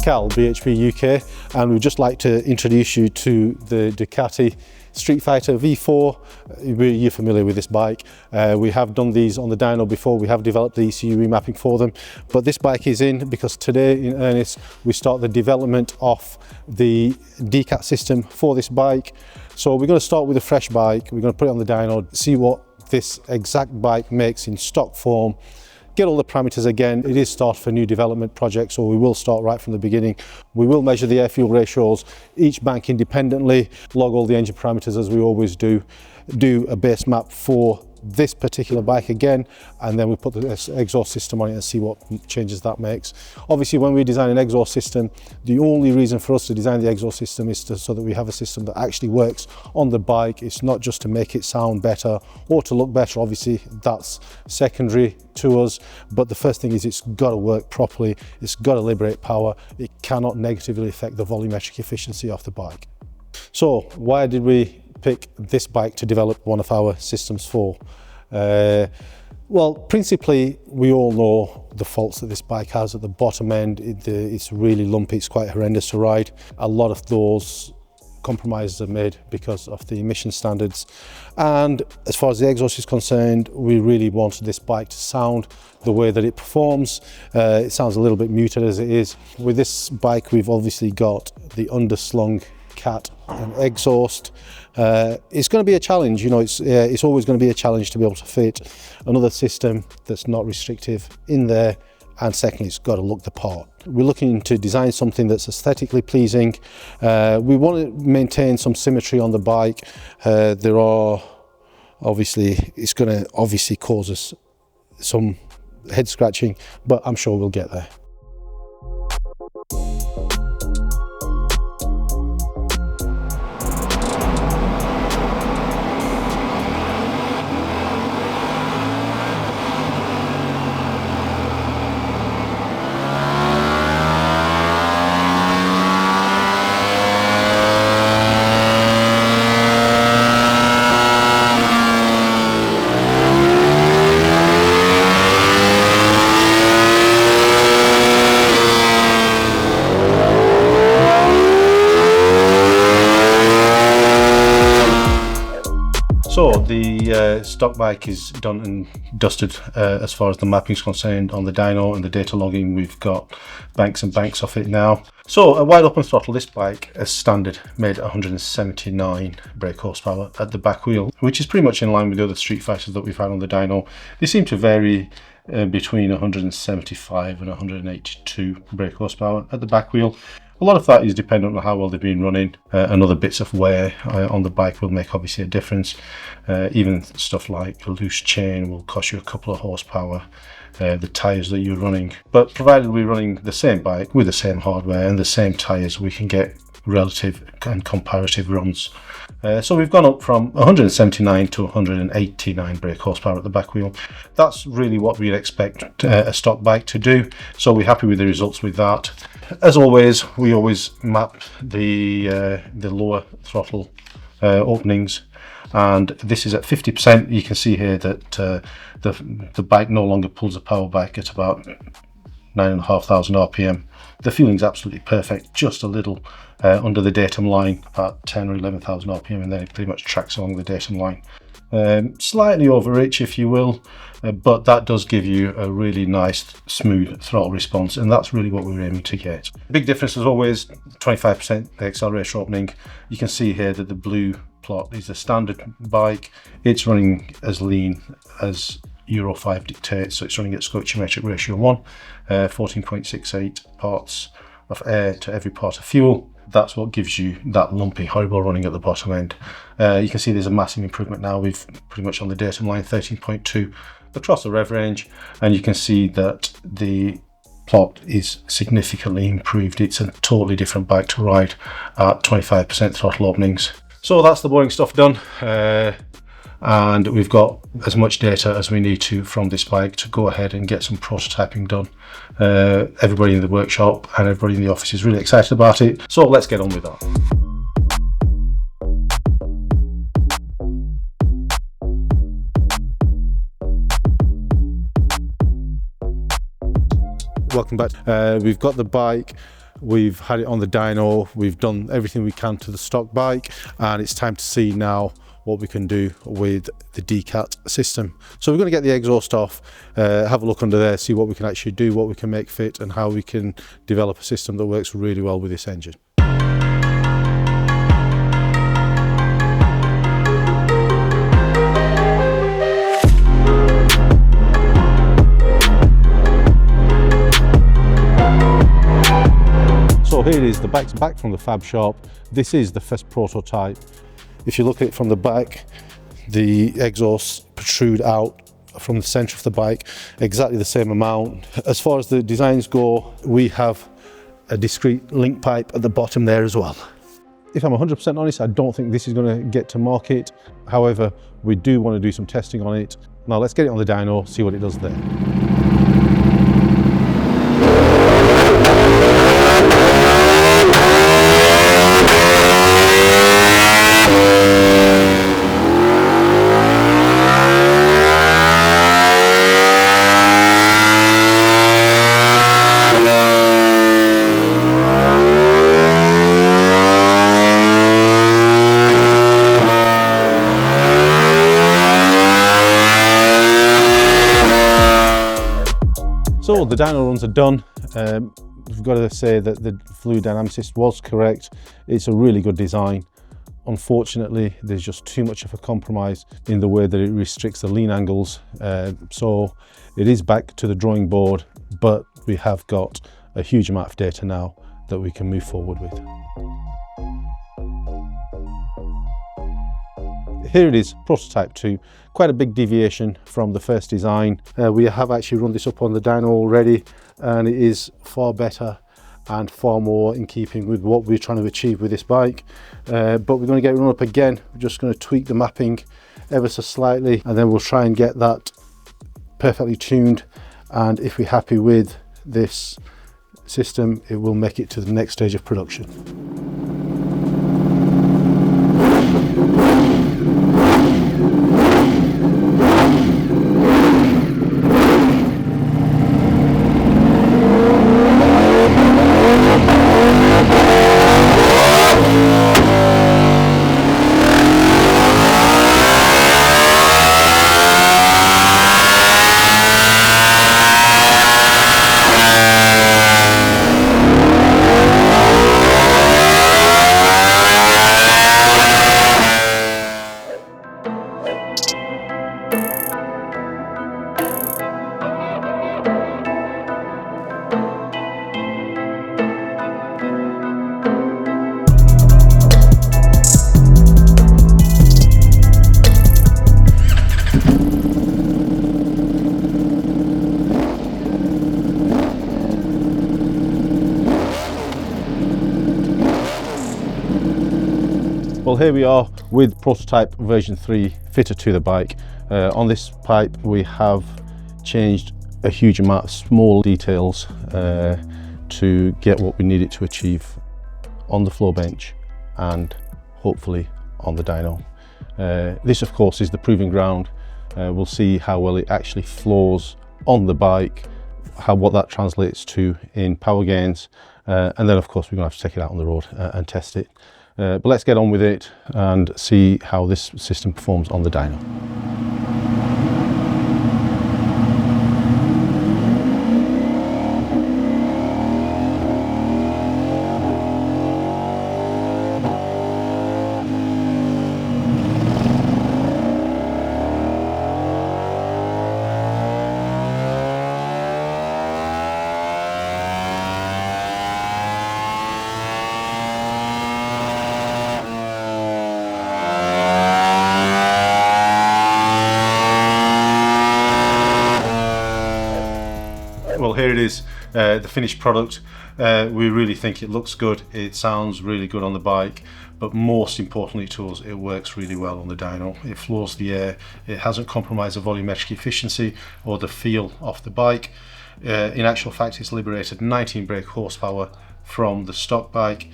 Cal, BHP UK, and we'd just like to introduce you to the Ducati Streetfighter V4. You're familiar with this bike. We have done these on the dyno before. We have developed the ECU remapping for them, but this bike is in because today in earnest we start the development of the DCAT system for this bike. So we're going to start with a fresh bike. We're going to put it on the dyno, see what this exact bike makes in stock form, get all the parameters again. It is start for a new development project, so we will start right from the beginning. We will measure the air-fuel ratios, each bank independently, log all the engine parameters as we always do a base map for this particular bike again, and then we put the exhaust system on it and see what changes that makes. Obviously, when we design an exhaust system, the only reason for us to design the exhaust system is so that we have a system that actually works on the bike. It's not just to make it sound better or to look better. Obviously, that's secondary to us, but the first thing is it's got to work properly. It's got to liberate power. It cannot negatively affect the volumetric efficiency of the bike. So why did we pick this bike to develop one of our systems for? Well, principally, we all know the faults that this bike has at the bottom end. It's really lumpy, it's quite horrendous to ride. A lot of those compromises are made because of the emission standards. And as far as the exhaust is concerned, we really wanted this bike to sound the way that it performs. It sounds a little bit muted as it is. With this bike, we've obviously got the underslung cat and exhaust. It's going to be a challenge, you know, it's always going to be a challenge to be able to fit another system that's not restrictive in there, and secondly, it's got to look the part. We're looking to design something that's aesthetically pleasing. We want to maintain some symmetry on the bike. It's going to obviously cause us some head scratching, but I'm sure we'll get there. So the stock bike is done and dusted as far as the mapping is concerned on the dyno and the data logging. We've got banks and banks of it now. So a wide open throttle, this bike as standard made 179 brake horsepower at the back wheel, which is pretty much in line with the other street fighters that we've had on the dyno. They seem to vary between 175 and 182 brake horsepower at the back wheel. A lot of that is dependent on how well they've been running, and other bits of wear on the bike will make obviously a difference. Even stuff like a loose chain will cost you a couple of horsepower, the tyres that you're running. But provided we're running the same bike with the same hardware and the same tyres, we can get relative and comparative runs. So we've gone up from 179 to 189 brake horsepower at the back wheel. That's really what we'd expect a stock bike to do, so we're happy with the results with that. As always, we always map the lower throttle openings, and this is at 50%. You can see here that the bike no longer pulls the power back at about 9,500 RPM. The feeling's absolutely perfect, just a little under the datum line, about 10 or 11,000 RPM, and then it pretty much tracks along the datum line. Slightly over rich, if you will, but that does give you a really nice smooth throttle response, and that's really what we're aiming to get. Big difference as always, 25% accelerator opening. You can see here that the blue plot is a standard bike. It's running as lean as Euro 5 dictates, so it's running at stoichiometric ratio 1, 14.68 parts of air to every part of fuel. That's what gives you that lumpy, horrible running at the bottom end. You can see there's a massive improvement now. We've pretty much on the datum line 13.2 across the rev range, and you can see that the plot is significantly improved. It's a totally different bike to ride at 25% throttle openings. So that's the boring stuff done, and we've got as much data as we need to from this bike to go ahead and get some prototyping done. Everybody in the workshop and everybody in the office is really excited about it, so let's get on with that. Welcome back. We've got the bike we've had it on the dyno, we've done everything we can to the stock bike, and it's time to see now what we can do with the Ducati system. So we're going to get the exhaust off, have a look under there, see what we can actually do, what we can make fit, and how we can develop a system that works really well with this engine. So here it is, the bike's back from the fab shop. This is the first prototype. If you look at it from the back, the exhausts protrude out from the centre of the bike, exactly the same amount. As far as the designs go, we have a discrete link pipe at the bottom there as well. If I'm 100% honest, I don't think this is going to get to market. However, we do want to do some testing on it. Now let's get it on the dyno, see what it does there. So the dyno runs are done. We've got to say that the fluid dynamicist was correct. It's a really good design. Unfortunately, there's just too much of a compromise in the way that it restricts the lean angles. So it is back to the drawing board, but we have got a huge amount of data now that we can move forward with. Here it is, prototype 2, quite a big deviation from the first design. We have actually run this up on the dyno already, and it is far better and far more in keeping with what we're trying to achieve with this bike. But we're going to get it run up again. We're just going to tweak the mapping ever so slightly, and then we'll try and get that perfectly tuned. And if we're happy with this system, it will make it to the next stage of production. Well, here we are with prototype version 3 fitted to the bike. On this pipe we have changed a huge amount of small details to get what we need it to achieve on the floor bench and hopefully on the dyno. This of course is the proving ground. We'll see how well it actually floors on the bike, what that translates to in power gains, and then of course we're going to have to take it out on the road and test it. But let's get on with it and see how this system performs on the dyno. Well, here it is, the finished product. We really think it looks good, it sounds really good on the bike, but most importantly to us, it works really well on the dyno. It floors the air, it hasn't compromised the volumetric efficiency or the feel of the bike. In actual fact, it's liberated 19 brake horsepower from the stock bike.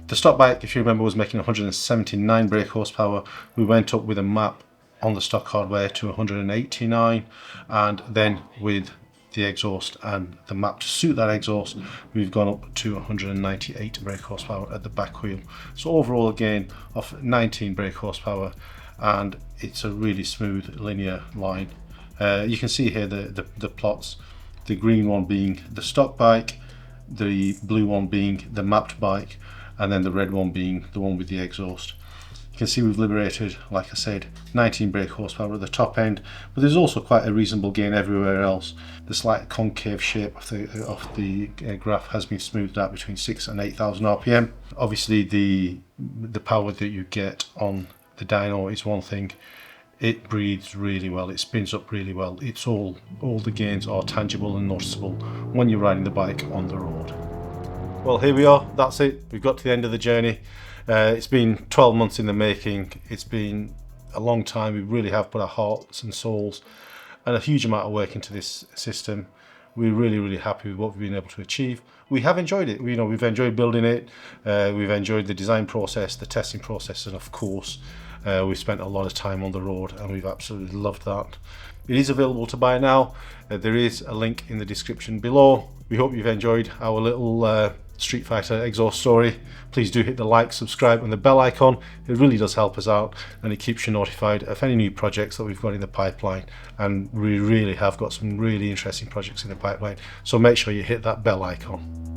The stock bike, if you remember, was making 179 brake horsepower. We went up with a map on the stock hardware to 189, and then with the exhaust and the map to suit that exhaust, we've gone up to 198 brake horsepower at the back wheel. So overall, again, of 19 brake horsepower, and it's a really smooth linear line. You can see here the plots, the green one being the stock bike, the blue one being the mapped bike, and then the red one being the one with the exhaust. You can see we've liberated, like I said, 19 brake horsepower at the top end, but there's also quite a reasonable gain everywhere else. The slight concave shape of the graph has been smoothed out between 6,000 and 8,000 RPM. Obviously the power that you get on the dyno is one thing. It breathes really well, it spins up really well. It's all the gains are tangible and noticeable when you're riding the bike on the road. Well, here we are, that's it. We've got to the end of the journey. It's been 12 months in the making. It's been a long time. We really have put our hearts and souls and a huge amount of work into this system. We're really happy with what we've been able to achieve. We have enjoyed it. We've enjoyed building it. We've enjoyed the design process, the testing process, and of course, we've spent a lot of time on the road, and we've absolutely loved that. It is available to buy now. There is a link in the description below. We hope you've enjoyed our little Streetfighter exhaust story. Please do hit the like, subscribe and the bell icon. It really does help us out, and it keeps you notified of any new projects that we've got in the pipeline, and we really have got some really interesting projects in the pipeline, so make sure you hit that bell icon.